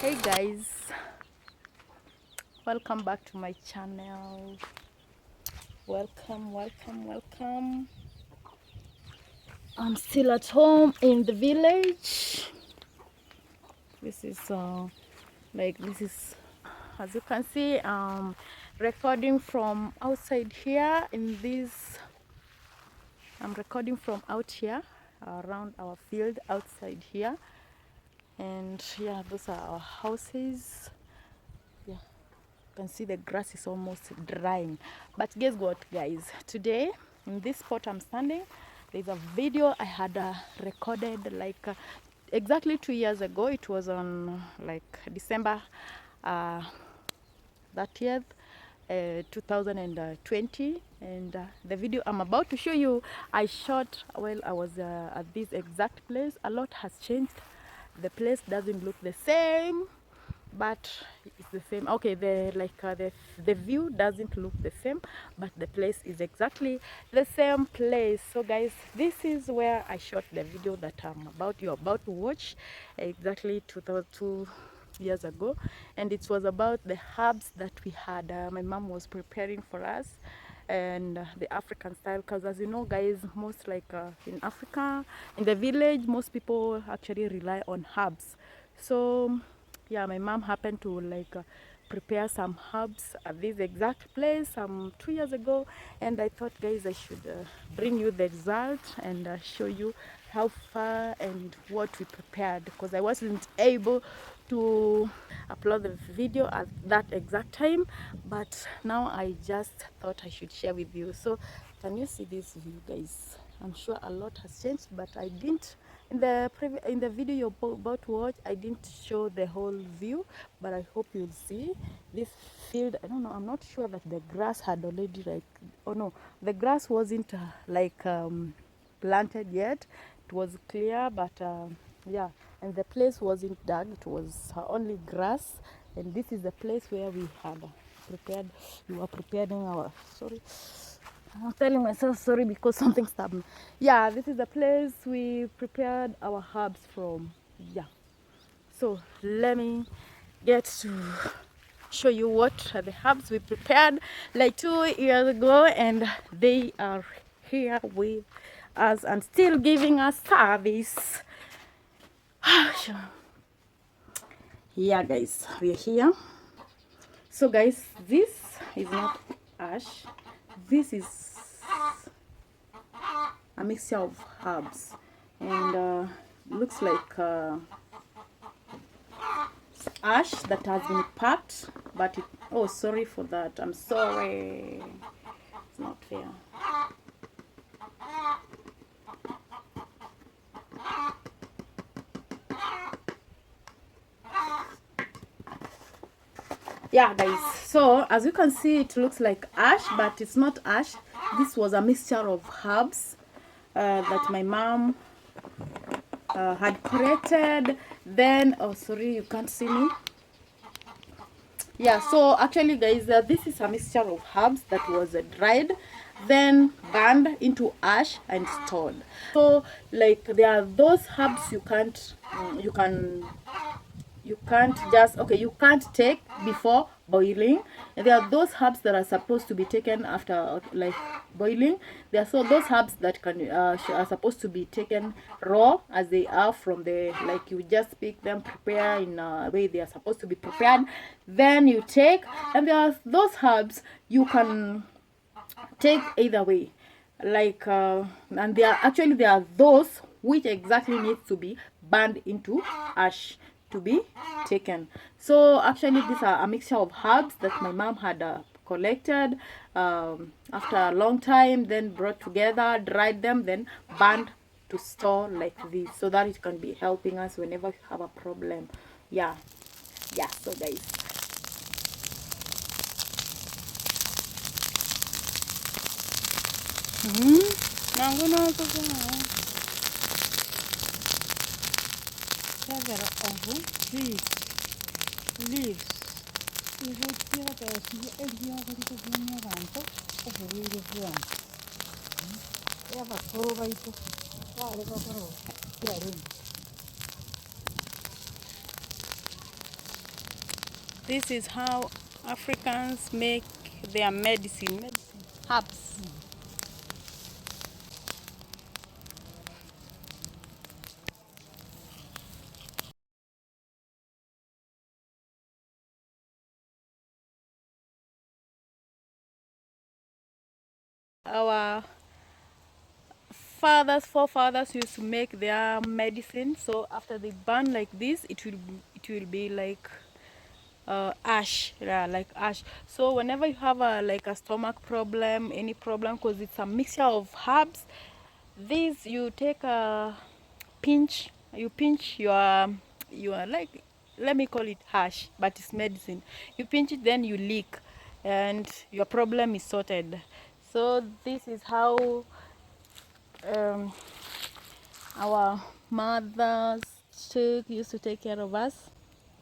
Hey guys, welcome back to my channel. Welcome. I'm still at home in the village. This is as you can see, recording from outside here in this. I'm recording from out here around our field outside here, and yeah, those are our houses. Yeah, you can see the grass is almost drying. But guess what, guys? Today, in this spot I'm standing, there's a video I had recorded exactly 2 years ago. It was on December 30th, 2020. And the video I'm about to show you, I shot while I was at this exact place. A lot has changed. The place doesn't look the same, but it's the same. Okay, the view doesn't look the same, but the place is exactly the same place. So guys, this is where I shot the video that you're about to watch, exactly 2 years ago. And it was about the herbs that we had my mom was preparing for us, and the African style, because as you know guys, most in Africa, in the village, most people actually rely on herbs. So yeah, my mom happened to prepare some herbs at this exact place 2 years ago, and I thought guys I should bring you the result and show you how far and what we prepared, because I wasn't able to upload the video at that exact time, but now I just thought I should share with you. So can you see this view, guys? I'm sure a lot has changed, but I didn't in the video you're about to watch, I didn't show the whole view, but I hope you'll see this field. I don't know, I'm not sure that the grass had already oh no, the grass wasn't planted yet. It was clear, but yeah, and the place wasn't dug, it was only grass. And this is the place where we had prepared, we were preparing our, sorry, I'm telling myself sorry because something stabbed me. Yeah, this is the place we prepared our herbs from. Yeah, so let me get to show you what are the herbs we prepared like 2 years ago, and they are here with us and still giving us service. Yeah guys, we're here. So guys, this is not ash, this is a mixture of herbs, and looks like ash that has been packed, but oh, sorry for that, I'm sorry, it's not fair. Yeah guys, so as you can see, it looks like ash, but it's not ash. This was a mixture of herbs that my mom had created. Then, oh sorry, you can't see me. Yeah, so actually guys, this is a mixture of herbs that was dried, then burned into ash and stored. So like there are those herbs you can't you can't just, okay, you can't take before boiling, and there are those herbs that are supposed to be taken after boiling. There are so those herbs that can are supposed to be taken raw as they are from the, like, you just pick them, prepare in a way they are supposed to be prepared, then you take. And there are those herbs you can take either way, and there are those which exactly needs to be burned into ash to be taken. So actually these are a mixture of herbs that my mom had collected after a long time, then brought together, dried them, then burned to store like this, so that it can be helping us whenever we have a problem. Yeah, so guys, I'm gonna gather of these leaves. We would gather every avanto of the one. Eva Provaito, Quale Vaporo, Chiarin. This is how Africans make their medicine herbs. Our forefathers used to make their medicine, so after they burn like this, it will be like ash, yeah, like ash. So whenever you have a like a stomach problem, any problem, because it's a mixture of herbs, this you take a pinch, you pinch your like, let me call it hash, but it's medicine. You pinch it, then you lick, and your problem is sorted. So this is how um, our mothers used to take care of us.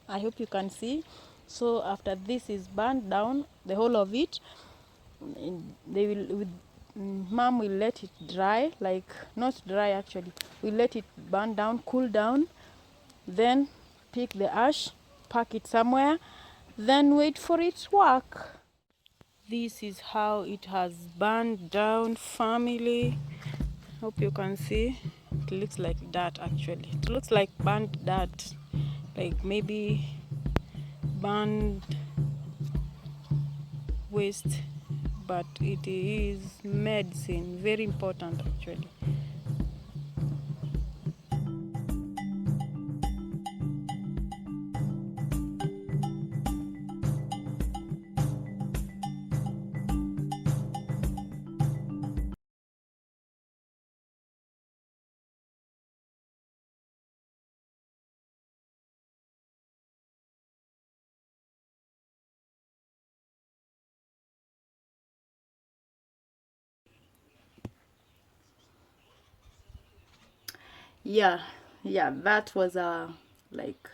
I hope you can see. So after this is burned down, the whole of it, they will mom will let it dry, like not dry actually. We let it burn down, cool down, then pick the ash, pack it somewhere, then wait for it to work. This is how it has burned down, family. Hope you can see. It looks like dirt actually. It looks like burnt dirt, like maybe burned waste, but it is medicine, very important actually. Yeah, yeah, that was like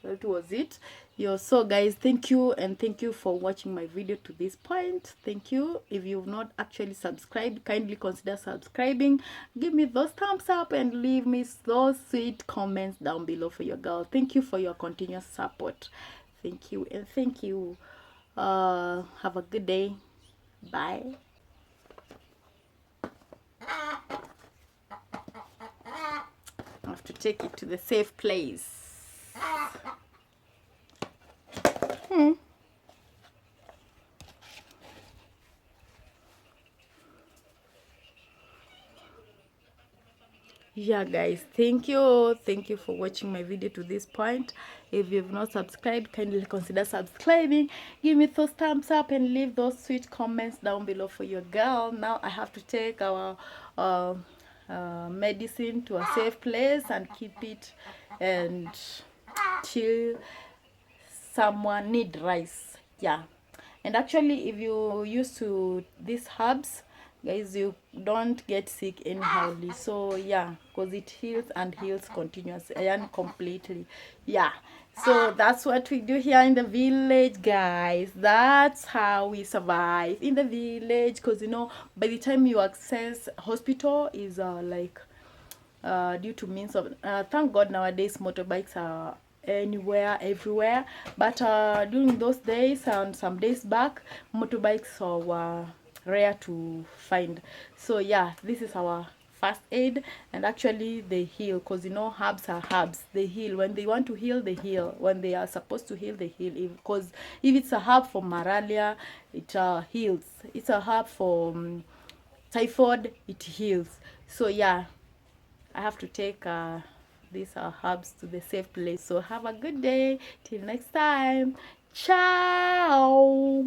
that was it. Yo, so guys, thank you, and thank you for watching my video to this point. Thank you. If you've not actually subscribed, kindly consider subscribing. Give me those thumbs up and leave me those sweet comments down below for your girl. Thank you for your continuous support. Thank you, and thank you. Have a good day. Bye. I have to take it to the safe place. Yeah guys, thank you for watching my video to this point. If you've not subscribed, kindly consider subscribing. Give me those thumbs up and leave those sweet comments down below for your girl. Now I have to take our medicine to a safe place and keep it, and till someone need rice. Yeah, and actually if you used to these herbs, guys, you don't get sick anyhowly. So yeah, because it heals and heals continuously and completely. Yeah, so that's what we do here in the village, guys. That's how we survive in the village, because you know, by the time you access hospital is like due to means of thank god nowadays motorbikes are anywhere, everywhere, but during those days and some days back, motorbikes were rare to find. So yeah, this is our first aid, and actually they heal, because you know herbs are herbs. They heal when they want to heal, they heal when they are supposed to heal, they heal. Because if it's a herb for malaria, it heals. It's a herb for typhoid, it heals. So yeah, I have to take these herbs to the safe place. So have a good day. Till next time. Ciao.